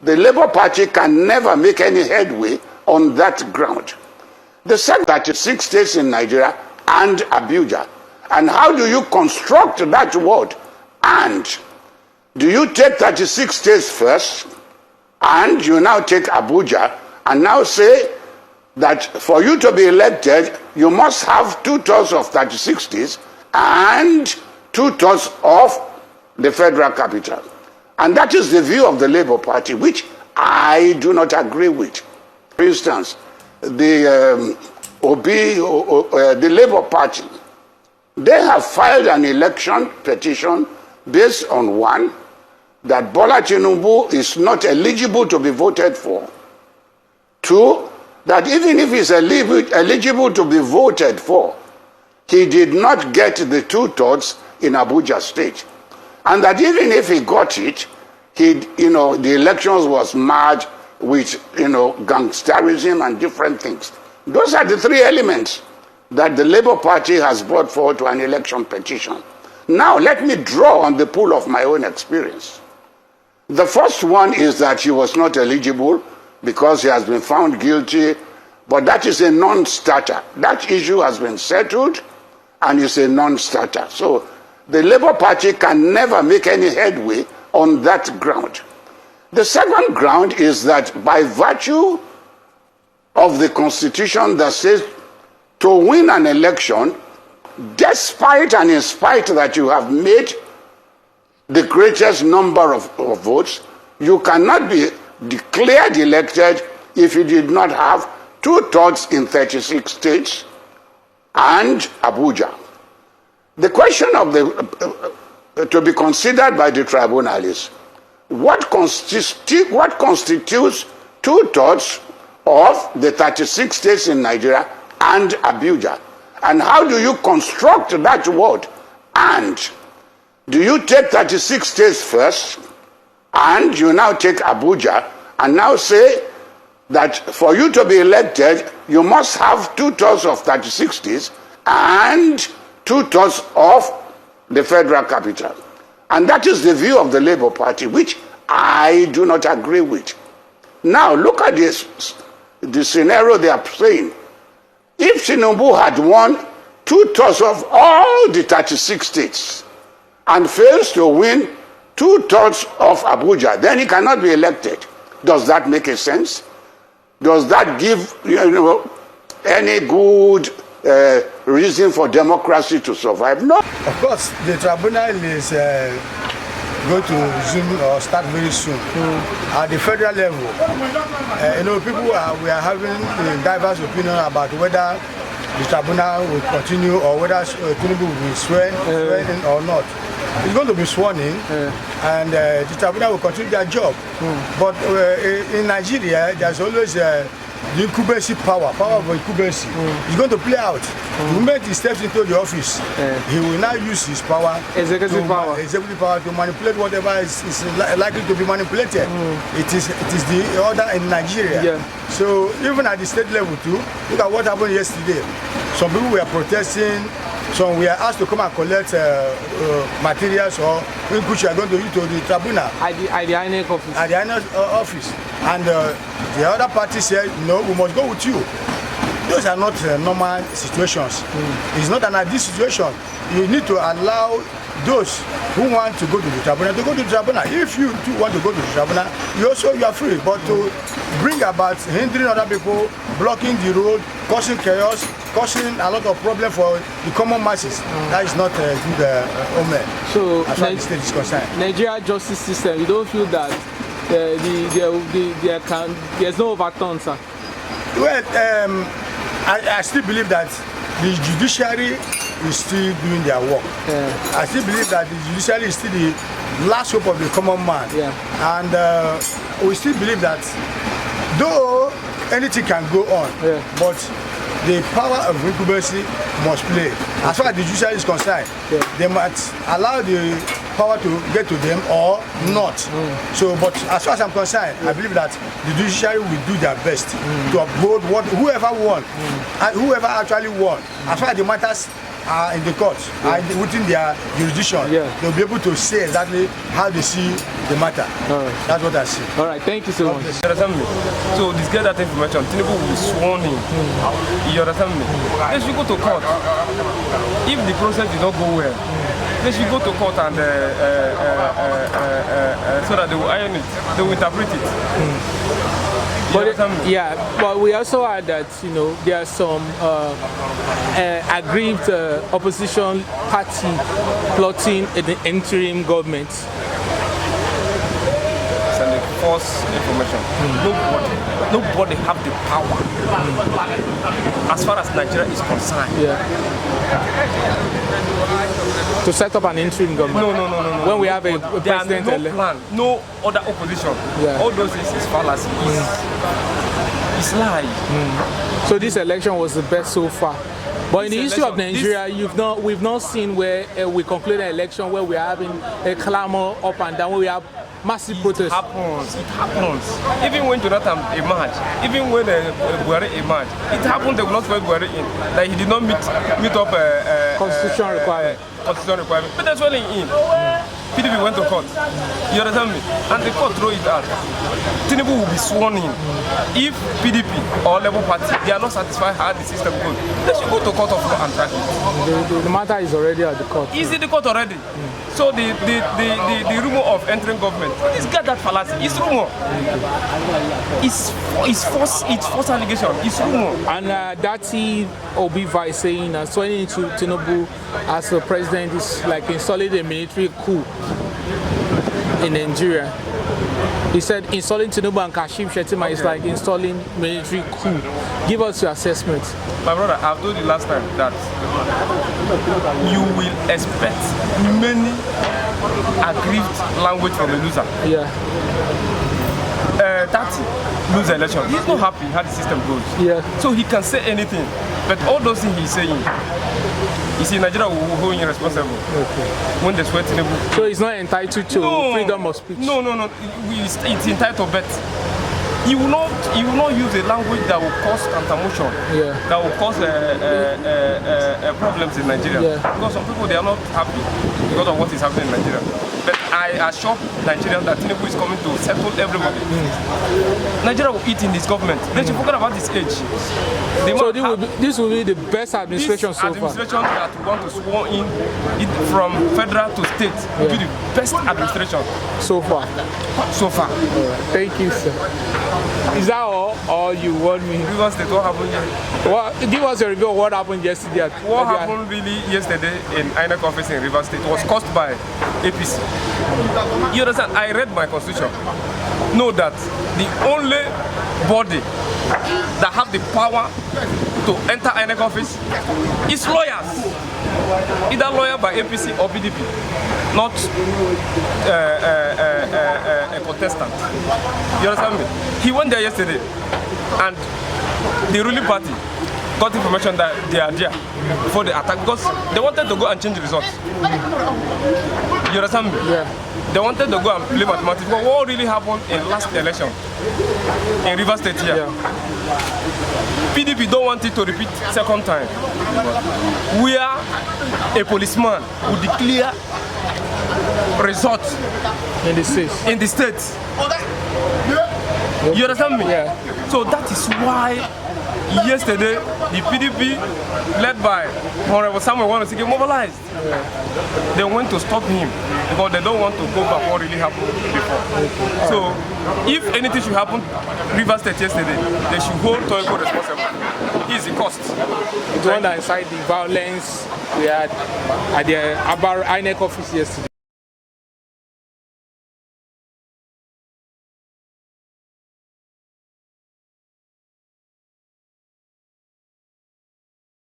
The Labour Party can never make any headway on that ground. The second 36 states in Nigeria and Abuja. And how do you construct that word? And do you take 36 states first, and you now take Abuja, and now say that for you to be elected, you must have 2/3 of 36 states and 2/3 of the federal capital? And that is the view of the Labour Party, which I do not agree with. For instance, the Labour Party, they have filed an election petition based on one, that Bola Tinubu is not eligible to be voted for. Two, that even if he's eligible to be voted for, he did not get the 2/3 in Abuja State. And that even if he got it, the elections was marred with, gangsterism and different things. Those are the three elements that the Labour Party has brought forward to an election petition. Now, let me draw on the pool of my own experience. The first one is that he was not eligible because he has been found guilty, but that is a non-starter. That issue has been settled and is a non-starter. So the Labour Party can never make any headway on that ground. The second ground is that by virtue of the Constitution that says to win an election, despite and in spite that you have made the greatest number of votes, you cannot be declared elected if you did not have 2/3 in 36 states and Abuja. The question to be considered by the tribunal is, what constitutes 2/3 of the 36 states in Nigeria and Abuja? And how do you construct that word? And do you take 36 states first, and you now take Abuja, and now say that for you to be elected, you must have 2/3 of 36 states and 2/3 of the federal capital? And that is the view of the Labour Party, which I do not agree with. Now, look at the scenario they are saying. If Tinubu had won 2/3 of all the 36 states and fails to win 2/3 of Abuja, then he cannot be elected. Does that make a sense? Does that give any good reason for democracy to survive? No. Of course, the tribunal is going to resume or start very soon. At the federal level, we are having diverse opinions about whether the tribunal will continue or whether Tinubu will be sworn in or not. It's going to be sworn in, and the tribunal will continue their job. But in Nigeria, there's always the incumbency power of incumbency. It's going to play out. The moment he steps into the office, he will now use his power, executive power to manipulate whatever is likely to be manipulated. It is the order in Nigeria. Yeah. So even at the state level too, look at what happened yesterday. Some people were protesting. Some were asked to come and collect materials or which you are going to use to the tribunal. At the INEC office. At the INEC office. And the other party said, no, we must go with you. Those are not normal situations. It's not an ideal situation. You need to allow those who want to go to the tribunal to go to the tribunal. If you too want to go to the tribunal, you are free. But to bring about hindering other people, blocking the road, causing chaos, causing a lot of problem for the common masses, that is not a good omen. So as far as the state is concerned. Nigeria justice system, you don't feel that there's no overturn, sir? Well, I still believe that the judiciary is still doing their work. I still believe that the judiciary is still the last hope of the common man. And we still believe that though anything can go on, but the power of incumbency must play. As far as the judiciary is concerned, they must allow the power to get to them or not. So, but as far as I'm concerned, I believe that the judiciary will do their best to uphold whoever won, and whoever actually won. As far as the matters are in the court, are within their jurisdiction, they'll be able to say exactly how they see the matter. That's what I see. All right, thank you so much. You understand me? So this get that information, Tinubu will be sworn in. You understand me? They should go to court. If the process did not go well, they should go to court and so that they will iron it, they will interpret it. But we also heard that there are some aggrieved opposition party plotting the interim government. It's a false information. Nobody have the power as far as Nigeria is concerned. To set up an interim government. No. When we have a president, there are no plan, no other opposition. All those things is fallacy. It's lie. So this election was the best so far. But in the history of Nigeria, we've not seen where we conclude an election where we are having a clamor up and down, where we have massive protests. It happens. Even when Jonathan emerged, even when Buhari emerged, it happened. They will not put Buhari in. Like he did not meet up constitutional requirement. But that's when in. PDP went to court. You understand me? And the court threw it out. Tinubu will be sworn in. If PDP or Labour Party, they are not satisfied how the system goes, they should go to court of law and track it. The matter is already at the court. Is it the court already? So the rumor of entering government, it's got that fallacy. It's rumor. It's false allegation. It's rumor. And Dati Obi Vice saying swearing into Tinubu as a president is like installing a military coup in Nigeria. He said installing Tinubu and Kashim Shettima is like installing military coup. Give us your assessment. My brother, I've told you last time that you will expect many aggrieved language from a loser. That lose election. He's not happy how the system goes. So he can say anything. But all those things he's saying, you see, Nigeria will hold him responsible when they swear Tinubu. So he's not entitled to freedom of speech? No. It's entitled, but he will not use a language that will cause counter-motion, that will cause problems in Nigeria. Because some people, they are not happy because of what is happening in Nigeria. But I assure Nigerians that Tinubu is coming to settle everybody. Nigeria will eat in this government. They should forget about this age. So this will be the best administration so far? Administration that we want to swear in it from federal to state will be the best administration. So far? So far. Thank you, sir. Is that all, or you want me? Rivers State, what happened yesterday? Give us a review of what happened yesterday. What happened really yesterday in INEC office in Rivers State was caused by APC. You understand? I read my constitution. Know that the only body that have the power to enter INEC office is lawyers. Either lawyer by APC or PDP, not a contestant. You understand me? He went there yesterday and the ruling party got information that they are there before the attack because they wanted to go and change the results. You understand me? They wanted to go and play mathematics. But what really happened in last election in Rivers State here? PDP don't want it to repeat second time. Where a policeman would declare results in the state. You understand me? So that is why yesterday the PDP led by Honorable Samuel Wanusike mobilized. They went to stop him because they don't want to go back what really happened before. So if anything should happen Rivers State yesterday, they should hold Tinubu responsible. He is the cost. The one that incited the violence we had at the INEC office yesterday.